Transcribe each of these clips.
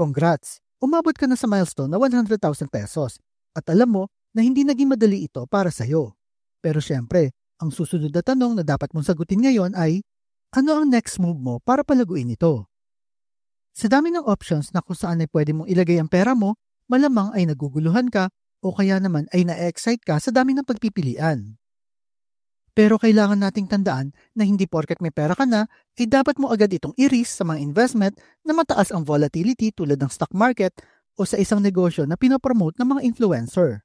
Congrats! Umabot ka na sa milestone na 100,000 pesos at alam mo na hindi naging madali ito para sa'yo. Pero syempre, ang susunod na tanong na dapat mong sagutin ngayon ay, ano ang next move mo para palaguin ito? Sa dami ng options na kung saan ay pwede mong ilagay ang pera mo, malamang ay naguguluhan ka o kaya naman ay na-excite ka sa dami ng pagpipilian. Pero kailangan nating tandaan na hindi porket may pera ka na, ay dapat mo agad itong i-risk sa mga investment na mataas ang volatility tulad ng stock market o sa isang negosyo na pinopromote ng mga influencer.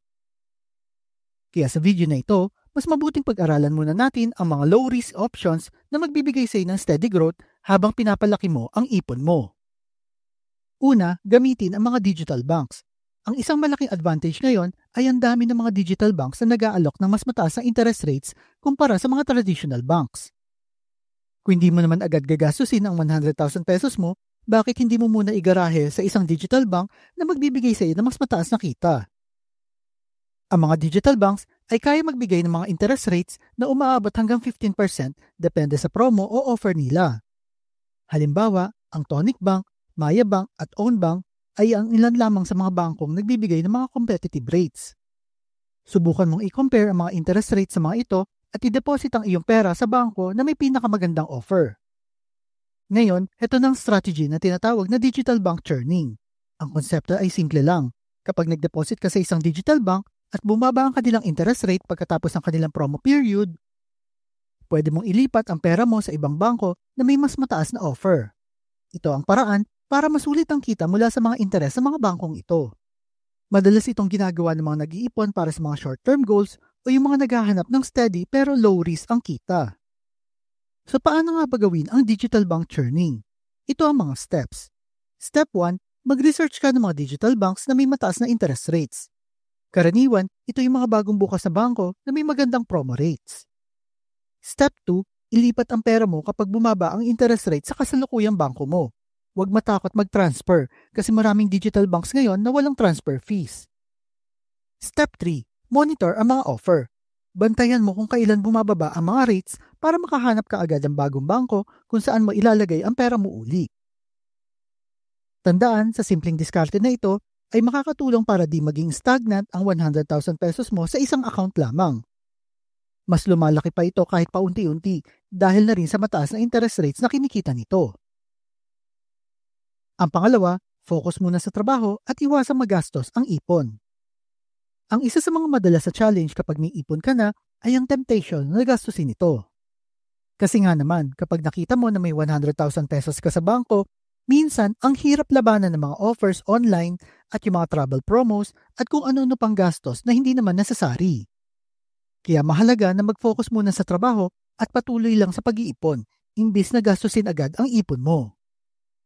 Kaya sa video na ito, mas mabuting pag-aralan muna natin ang mga low-risk options na magbibigay sa iyo ng steady growth habang pinapalaki mo ang ipon mo. Una, gamitin ang mga digital banks. Ang isang malaking advantage ngayon ay ang dami ng mga digital banks na nag-aalok ng mas mataas na interest rates kumpara sa mga traditional banks. Kung hindi mo naman agad gagastusin ang 100,000 pesos mo, bakit hindi mo muna igarahe sa isang digital bank na magbibigay sa iyo ng mas mataas na kita? Ang mga digital banks ay kaya magbigay ng mga interest rates na umaabot hanggang 15% depende sa promo o offer nila. Halimbawa, ang Tonic Bank, Maya Bank at Own Bank ay ang ilan lamang sa mga bangkong nagbibigay ng mga competitive rates. Subukan mong i-compare ang mga interest rates sa mga ito at i-deposit ang iyong pera sa bangko na may pinakamagandang offer. Ngayon, ito ng strategy na tinatawag na digital bank churning. Ang konsepto ay simple lang. Kapag nag-deposit ka sa isang digital bank at bumaba ang kanilang interest rate pagkatapos ng kanilang promo period, pwede mong ilipat ang pera mo sa ibang bangko na may mas mataas na offer. Ito ang paraan para masulit ang kita mula sa mga interes sa mga bangkong ito. Madalas itong ginagawa ng mga nag-iipon para sa mga short-term goals o yung mga naghahanap ng steady pero low risk ang kita. So paano nga ba gawin ang digital bank churning? Ito ang mga steps. Step 1, mag-research ka ng mga digital banks na may mataas na interest rates. Karaniwan, ito yung mga bagong bukas na bangko na may magandang promo rates. Step 2, ilipat ang pera mo kapag bumaba ang interest rate sa kasalukuyang bangko mo. Huwag matakot mag-transfer kasi maraming digital banks ngayon na walang transfer fees. Step 3, monitor ang mga offer. Bantayan mo kung kailan bumababa ang mga rates para makahanap ka agad ng bagong bangko kung saan mo ilalagay ang pera mo uli. Tandaan, sa simpleng diskarte na ito ay makakatulong para di maging stagnant ang 100,000 pesos mo sa isang account lamang. Mas lumalaki pa ito kahit paunti-unti dahil na rin sa mataas na interest rates na kinikita nito. Ang pangalawa, focus muna sa trabaho at iwasang magastos ang ipon. Ang isa sa mga madalas sa challenge kapag may ipon ka na ay ang temptation na gastusin ito. Kasi nga naman, kapag nakita mo na may 100,000 pesos ka sa bangko, minsan ang hirap labanan ng mga offers online at yung mga travel promos at kung ano-ano pang gastos na hindi naman necessary. Kaya mahalaga na mag-focus muna sa trabaho at patuloy lang sa pag-iipon, imbis na gastusin agad ang ipon mo.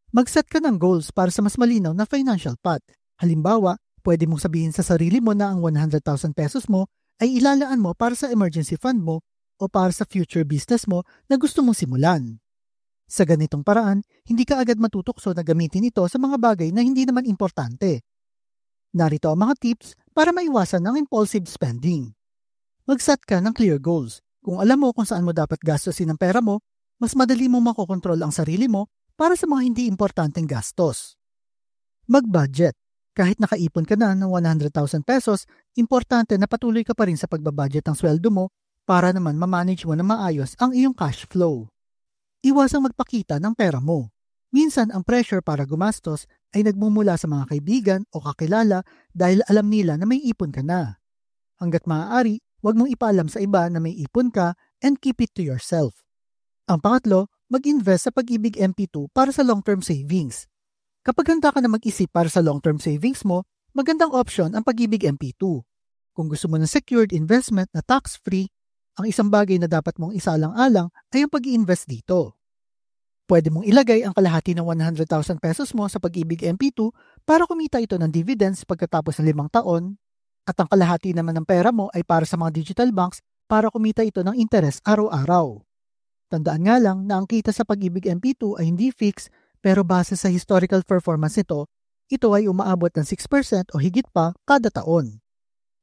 Mag-set ka ng goals para sa mas malinaw na financial path. Halimbawa, pwede mong sabihin sa sarili mo na ang 100,000 pesos mo ay ilalaan mo para sa emergency fund mo o para sa future business mo na gusto mong simulan. Sa ganitong paraan, hindi ka agad matutokso na gamitin ito sa mga bagay na hindi naman importante. Narito ang mga tips para maiwasan ng impulsive spending. Mag-set ka ng clear goals. Kung alam mo kung saan mo dapat gastusin ang pera mo, mas madali mo makokontrol ang sarili mo para sa mga hindi importanteng gastos. Mag-budget. Kahit nakaipon ka na ng 100,000 pesos, importante na patuloy ka pa rin sa pagbabudget ng sweldo mo para naman ma-manage mo na maayos ang iyong cash flow. Iwasang magpakita ng pera mo. Minsan ang pressure para gumastos ay nagmumula sa mga kaibigan o kakilala dahil alam nila na may ipon ka na. Hanggat maaari, huwag mong ipaalam sa iba na may ipon ka and keep it to yourself. Ang pangatlo, mag-invest sa Pag-ibig MP2 para sa long-term savings. Kapag handa ka na mag-isip para sa long-term savings mo, magandang option ang Pag-ibig MP2. Kung gusto mo ng secured investment na tax-free, ang isang bagay na dapat mong isalang-alang ay ang pag-i-invest dito. Pwede mong ilagay ang kalahati ng 100,000 pesos mo sa Pag-ibig MP2 para kumita ito ng dividends pagkatapos ng 5 taon, at ang kalahati naman ng pera mo ay para sa mga digital banks para kumita ito ng interest araw-araw. Tandaan nga lang na ang kita sa Pag-ibig MP2 ay hindi fix pero base sa historical performance nito, ito ay umaabot ng 6% o higit pa kada taon.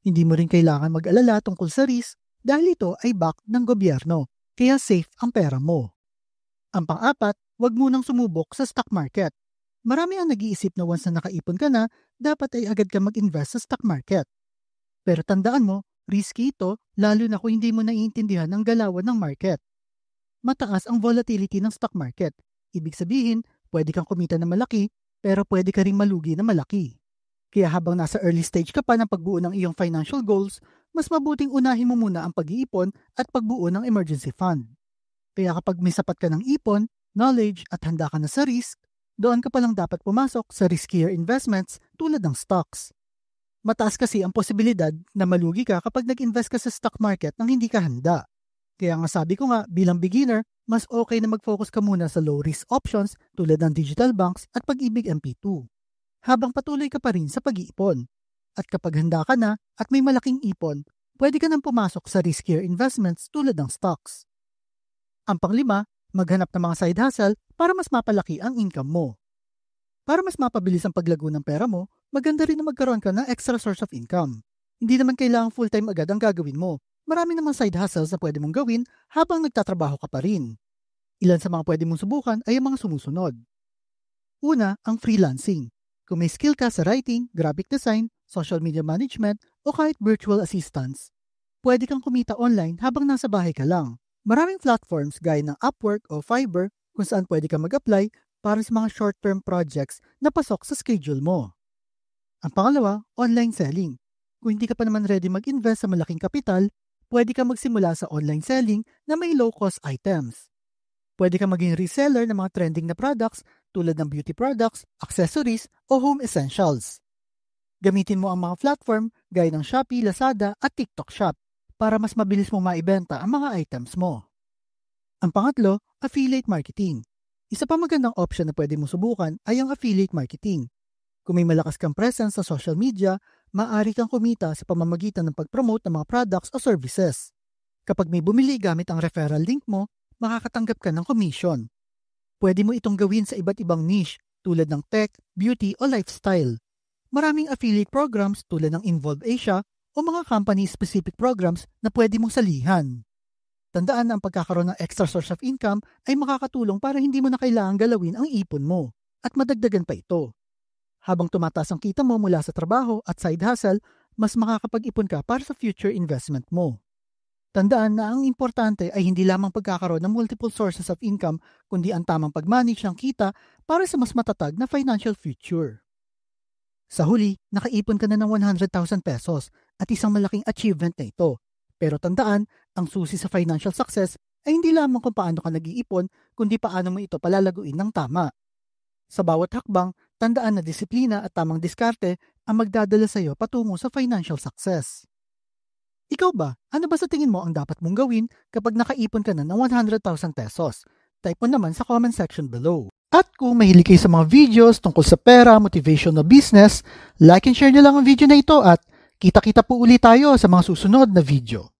Hindi mo rin kailangan mag-alala tungkol sa risk dahil ito ay backed ng gobyerno, kaya safe ang pera mo. Ang pang-apat, huwag munang sumubok sa stock market. Marami ang nag-iisip na once na nakaipon ka na, dapat ay agad ka mag-invest sa stock market. Pero tandaan mo, risky ito lalo na kung hindi mo naiintindihan ang galawan ng market. Mataas ang volatility ng stock market. Ibig sabihin, pwede kang kumita na malaki, pero pwede ka ring malugi na malaki. Kaya habang nasa early stage ka pa ng pagbuo ng iyong financial goals, mas mabuting unahin mo muna ang pag-iipon at pagbuo ng emergency fund. Kaya kapag may sapat ka ng ipon, knowledge at handa ka na sa risk, doon ka palang dapat pumasok sa riskier investments tulad ng stocks. Mataas kasi ang posibilidad na malugi ka kapag nag-invest ka sa stock market nang hindi ka handa. Kaya nga sabi ko nga, bilang beginner, mas okay na mag-focus ka muna sa low-risk options tulad ng digital banks at Pag-ibig MP2. Habang patuloy ka pa rin sa pag-iipon. At kapag handa ka na at may malaking ipon, pwede ka nang pumasok sa riskier investments tulad ng stocks. Ang panglima, maghanap ng mga side hustle para mas mapalaki ang income mo. Para mas mapabilis ang paglago ng pera mo, maganda rin na magkaroon ka ng extra source of income. Hindi naman kailangang full-time agad ang gagawin mo. Marami namang side hustles na pwede mong gawin habang nagtatrabaho ka pa rin. Ilan sa mga pwede mong subukan ay ang mga sumusunod. Una, ang freelancing. Kung may skill ka sa writing, graphic design, social media management, o kahit virtual assistance, pwede kang kumita online habang nasa bahay ka lang. Maraming platforms gaya ng Upwork o Fiverr kung saan pwede ka mag-apply para sa mga short-term projects na pasok sa schedule mo. Ang pangalawa, online selling. Kung hindi ka pa naman ready mag-invest sa malaking kapital, pwede ka magsimula sa online selling na may low-cost items. Pwede ka maging reseller ng mga trending na products tulad ng beauty products, accessories, o home essentials. Gamitin mo ang mga platform gaya ng Shopee, Lazada at TikTok Shop para mas mabilis mo maibenta ang mga items mo. Ang pangatlo, affiliate marketing. Isa pa magandang option na pwede mo subukan ay ang affiliate marketing. Kung may malakas kang presence sa social media, maaari kang kumita sa pamamagitan ng pag-promote ng mga products o services. Kapag may bumili gamit ang referral link mo, makakatanggap ka ng commission. Pwede mo itong gawin sa iba't ibang niche tulad ng tech, beauty o lifestyle. Maraming affiliate programs tulad ng Involve Asia o mga company-specific programs na pwede mong salihan. Tandaan na ang pagkakaroon ng extra source of income ay makakatulong para hindi mo na kailangang galawin ang ipon mo at madagdagan pa ito. Habang tumataas ang kita mo mula sa trabaho at side hustle, mas makakapag-ipon ka para sa future investment mo. Tandaan na ang importante ay hindi lamang pagkakaroon ng multiple sources of income kundi ang tamang pag-manage ng kita para sa mas matatag na financial future. Sa huli, nakaipon ka na ng 100,000 pesos at isang malaking achievement na ito. Pero tandaan, ang susi sa financial success ay hindi lamang kung paano ka nag-iipon kundi paano mo ito palalaguin ng tama. Sa bawat hakbang, tandaan na disiplina at tamang diskarte ang magdadala sa iyo patungo sa financial success. Ikaw ba, ano ba sa tingin mo ang dapat mong gawin kapag nakaipon ka na ng 100,000 pesos? Type mo naman sa comment section below. At kung mahilig kayo sa mga videos tungkol sa pera, motivation na business, like and share nyo lang ang video na ito at kita-kita po ulit tayo sa mga susunod na video.